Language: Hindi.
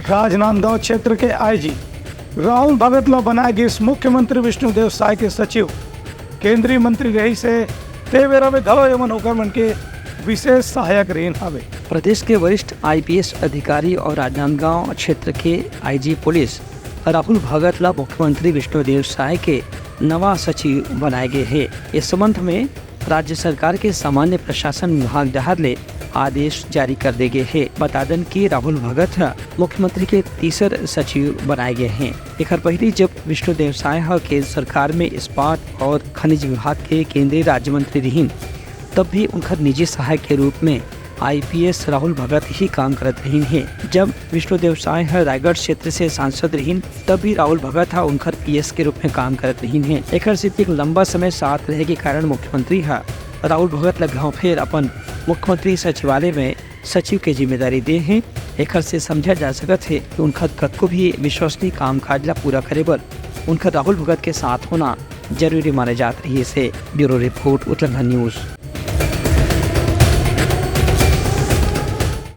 राजनांदगांव क्षेत्र के आईजी राहुल भगत ला बनाएगी मुख्यमंत्री विष्णुदेव साय के सचिव। केंद्रीय मंत्री रही से तेवेरा में धलो एवं हुकमन के विशेष सहायक रेन हवे। प्रदेश के वरिष्ठ आईपीएस अधिकारी और राजनांदगांव क्षेत्र के आईजी पुलिस राहुल भगत ला मुख्यमंत्री विष्णुदेव साय के नवा सचिव बनाए गए हैं। इस संबंध में राज्य सरकार के सामान्य प्रशासन विभाग डहर आदेश जारी कर दे गए हैं। बता दें कि राहुल भगत मुख्यमंत्री के तीसर सचिव बनाए गए हैं। एक पहले जब विष्णुदेव साय के सरकार में इस्पात और खनिज विभाग के केंद्रीय राज्य मंत्री रही, तब भी उनका निजी सहायक के रूप में आईपीएस राहुल भगत ही काम करते रही हैं। जब विष्णुदेव साय रायगढ़ क्षेत्र से सांसद रही, तब भी राहुल भगत उनका पीएस के रूप में काम करते रही हैं। एक स्थिति लंबा समय साथ रहे के कारण मुख्यमंत्री राहुल भगत गाँव फिर अपन मुख्यमंत्री सचिवालय में सचिव के जिम्मेदारी दे हैं। एक से समझा जा सकता है कि उनका कतको भी विश्वसनीय काम काज ला पूरा करे बर उनका राहुल भगत के साथ होना जरूरी माने जात रही है। Bureau report Uttarakhand news.